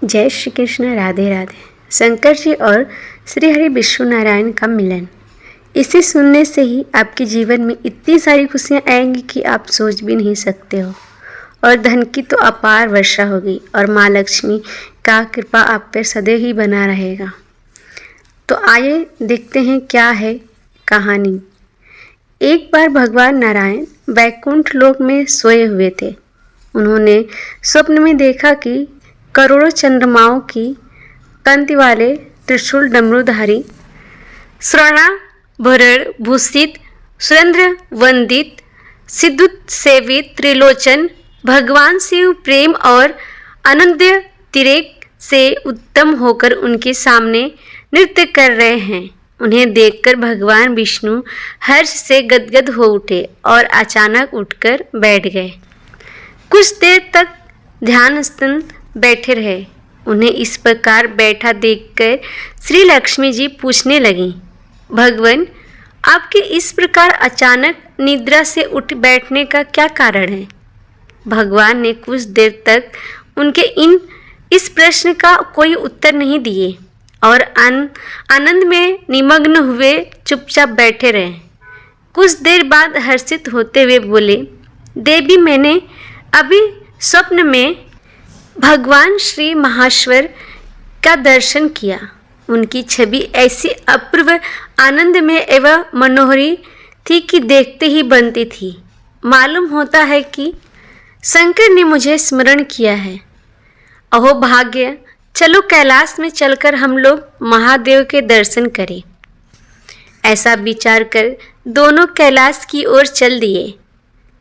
जय श्री कृष्ण। राधे राधे। शंकर जी और श्री हरि विष्णु नारायण का मिलन, इसे सुनने से ही आपके जीवन में इतनी सारी खुशियाँ आएंगी कि आप सोच भी नहीं सकते हो। और धन की तो अपार वर्षा होगी और माँ लक्ष्मी का कृपा आप पर सदैव ही बना रहेगा। तो आइए देखते हैं क्या है कहानी। एक बार भगवान नारायण वैकुंठ लोक में सोए हुए थे। उन्होंने स्वप्न में देखा कि करोड़ों चंद्रमाओं की कांति वाले त्रिशूल डमरूधारी स्वर्णाभरण भूषित सुरेंद्र वंदित सिद्धूत सेवित त्रिलोचन भगवान शिव प्रेम और अनन्य तिरेक से उत्तम होकर उनके सामने नृत्य कर रहे हैं। उन्हें देखकर भगवान विष्णु हर्ष से गदगद हो उठे और अचानक उठकर बैठ गए। कुछ देर तक ध्यानस्थ बैठे रहे। उन्हें इस प्रकार बैठा देखकर श्री लक्ष्मी जी पूछने लगीं, भगवान, आपके इस प्रकार अचानक निद्रा से उठ बैठने का क्या कारण है? भगवान ने कुछ देर तक उनके इस प्रश्न का कोई उत्तर नहीं दिए और आनंद में निमग्न हुए चुपचाप बैठे रहे। कुछ देर बाद हर्षित होते हुए बोले, देवी, मैंने अभी स्वप्न में भगवान श्री महाश्वर का दर्शन किया। उनकी छवि ऐसी अपूर्व आनंदमय एवं मनोहरी थी कि देखते ही बनती थी। मालूम होता है कि शंकर ने मुझे स्मरण किया है। अहो भाग्य, चलो कैलाश में चलकर हम लोग महादेव के दर्शन करें। ऐसा विचार कर दोनों कैलाश की ओर चल दिए।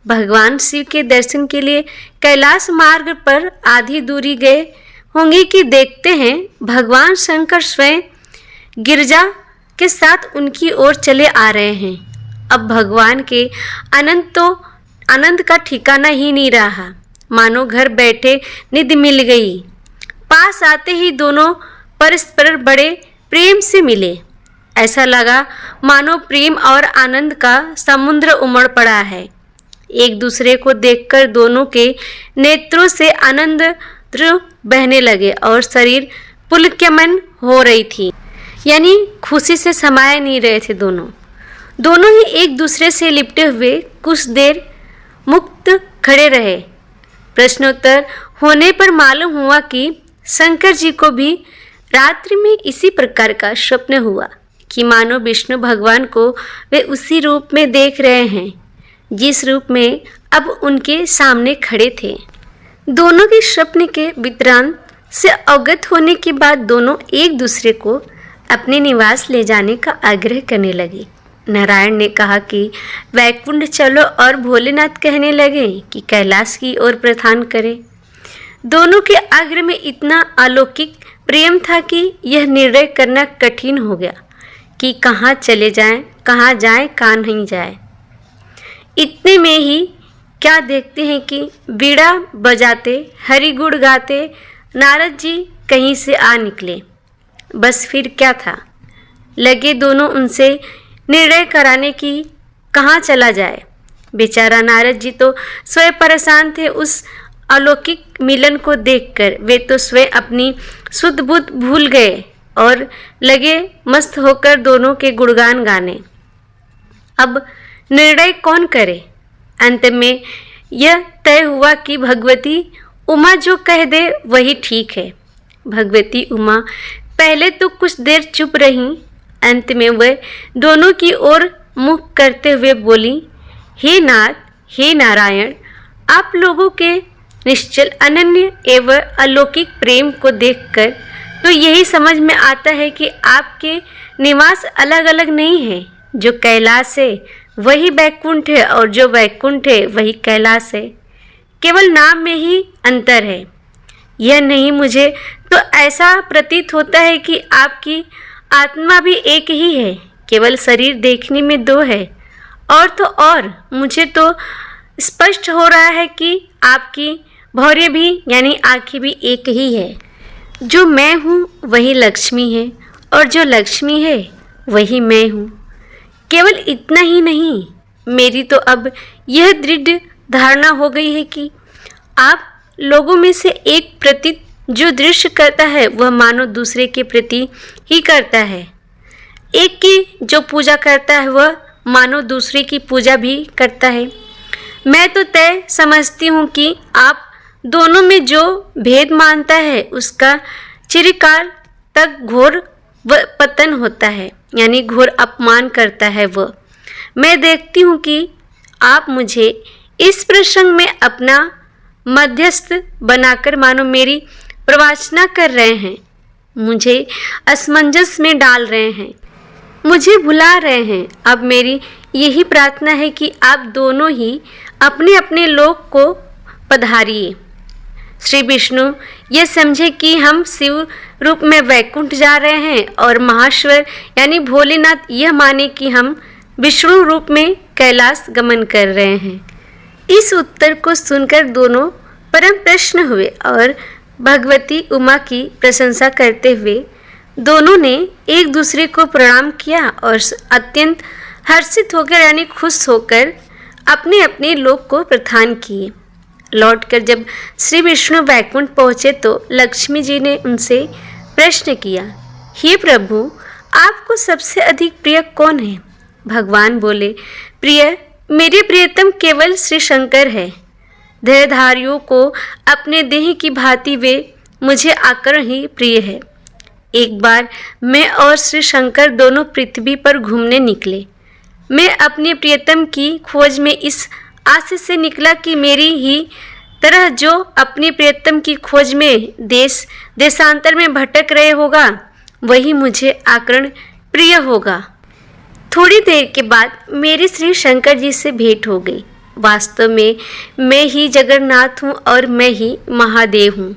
भगवान शिव के दर्शन के लिए कैलाश मार्ग पर आधी दूरी गए होंगे कि देखते हैं भगवान शंकर स्वयं गिरजा के साथ उनकी ओर चले आ रहे हैं। अब भगवान के आनंद का ठिकाना ही नहीं रहा। मानो घर बैठे निधि मिल गई। पास आते ही दोनों परस्पर बड़े प्रेम से मिले। ऐसा लगा मानो प्रेम और आनंद का समुद्र उमड़ पड़ा है। एक दूसरे को देखकर दोनों के नेत्रों से आनंद बहने लगे और शरीर पुलकितमय हो रही थी, यानी खुशी से समाये नहीं रहे थे। दोनों ही एक दूसरे से लिपटे हुए कुछ देर मुक्त खड़े रहे। प्रश्नोत्तर होने पर मालूम हुआ कि शंकर जी को भी रात्रि में इसी प्रकार का स्वप्न हुआ कि मानो विष्णु भगवान को वे उसी रूप में देख रहे हैं जिस रूप में अब उनके सामने खड़े थे। दोनों के स्वप्न के वृत्तांत से अवगत होने के बाद दोनों एक दूसरे को अपने निवास ले जाने का आग्रह करने लगे। नारायण ने कहा कि वैकुंठ चलो और भोलेनाथ कहने लगे कि कैलाश की ओर प्रस्थान करें। दोनों के आग्रह में इतना अलौकिक प्रेम था कि यह निर्णय करना कठिन हो गया कि कहाँ चले जाएं, कहाँ जाएं, कहाँ नहीं जाएं। इतने में ही क्या देखते हैं कि बीड़ा बजाते हरि गुण गाते नारद जी कहीं से आ निकले। बस फिर क्या था, लगे दोनों उनसे निर्णय कराने की कहाँ चला जाए। बेचारा नारद जी तो स्वयं परेशान थे उस अलौकिक मिलन को देखकर। वे तो स्वयं अपनी शुद्ध बुद्ध भूल गए और लगे मस्त होकर दोनों के गुणगान गाने। अब निर्णय कौन करे? अंत में यह तय हुआ कि भगवती उमा जो कह दे वही ठीक है। भगवती उमा पहले तो कुछ देर चुप रहीं। अंत में वह दोनों की ओर मुख करते हुए बोली, हे नाथ, हे नारायण, आप लोगों के निश्चल अनन्य एवं अलौकिक प्रेम को देखकर तो यही समझ में आता है कि आपके निवास अलग अलग नहीं है। जो कैलाश है वही वैकुंठ है और जो वैकुंठ है वही कैलाश है। केवल नाम में ही अंतर है। यह नहीं, मुझे तो ऐसा प्रतीत होता है कि आपकी आत्मा भी एक ही है। केवल शरीर देखने में दो है। और तो और मुझे तो स्पष्ट हो रहा है कि आपकी भौर्य भी यानी आँखें भी एक ही है। जो मैं हूँ वही लक्ष्मी है और जो लक्ष्मी है वही मैं हूँ। केवल इतना ही नहीं, मेरी तो अब यह दृढ़ धारणा हो गई है कि आप लोगों में से एक प्रतीत जो दृश्य करता है वह मानो दूसरे के प्रति ही करता है। एक की जो पूजा करता है वह मानो दूसरे की पूजा भी करता है। मैं तो तय समझती हूँ कि आप दोनों में जो भेद मानता है उसका चिरकाल तक घोर पतन होता है, यानी घोर अपमान करता है वह। मैं देखती हूँ कि आप मुझे इस प्रसंग में अपना मध्यस्थ बनाकर मानो मेरी प्रवाचना कर रहे हैं, मुझे असमंजस में डाल रहे हैं, मुझे भुला रहे हैं। अब मेरी यही प्रार्थना है कि आप दोनों ही अपने अपने लोक को पधारिए। श्री विष्णु ये समझे कि हम शिव रूप में वैकुंठ जा रहे हैं और महाश्वर यानी भोलेनाथ यह माने कि हम विष्णु रूप में कैलाश गमन कर रहे हैं। इस उत्तर को सुनकर दोनों परम प्रसन्न हुए और भगवती उमा की प्रशंसा करते हुए दोनों ने एक दूसरे को प्रणाम किया और अत्यंत हर्षित होकर यानी खुश होकर अपने अपने लोक को प्रस्थान किए। लौटकर जब श्री विष्णु वैकुंठ पहुँचे तो लक्ष्मी जी ने उनसे प्रश्न किया, हे प्रभु, आपको सबसे अधिक प्रिय कौन है? भगवान बोले, प्रिय मेरे प्रियतम केवल श्री शंकर है। देहधारियों को अपने देह की भांति वे मुझे आकर ही प्रिय है। एक बार मैं और श्री शंकर दोनों पृथ्वी पर घूमने निकले। मैं अपने प्रियतम की खोज में इस आशा से निकला कि मेरी ही तरह जो अपने प्रियतम की खोज में देशांतर में भटक रहे होगा वही मुझे आकर प्रिय होगा। थोड़ी देर के बाद मेरी श्री शंकर जी से भेंट हो गई। वास्तव में मैं ही जगन्नाथ हूँ और मैं ही महादेव हूँ।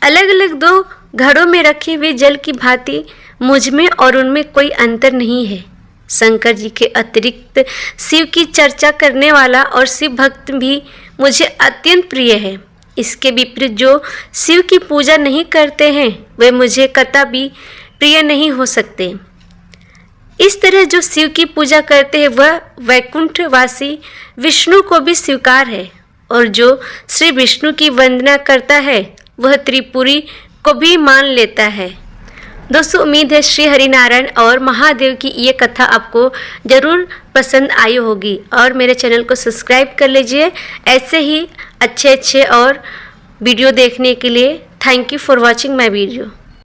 अलग अलग दो घड़ों में रखे हुए जल की भांति मुझ में और उनमें कोई अंतर नहीं है। शंकर जी के अतिरिक्त शिव की चर्चा करने वाला और शिव भक्त भी मुझे अत्यंत प्रिय है। इसके विपरीत जो शिव की पूजा नहीं करते हैं वे मुझे कतई प्रिय नहीं हो सकते। इस तरह जो शिव की पूजा करते हैं वह वैकुंठवासी विष्णु को भी स्वीकार है और जो श्री विष्णु की वंदना करता है वह त्रिपुरी को भी मान लेता है। दोस्तों, उम्मीद है श्री हरिनारायण और महादेव की ये कथा आपको ज़रूर पसंद आई होगी और मेरे चैनल को सब्सक्राइब कर लीजिए। ऐसे ही अच्छे और वीडियो देखने के लिए thank you for watching my video.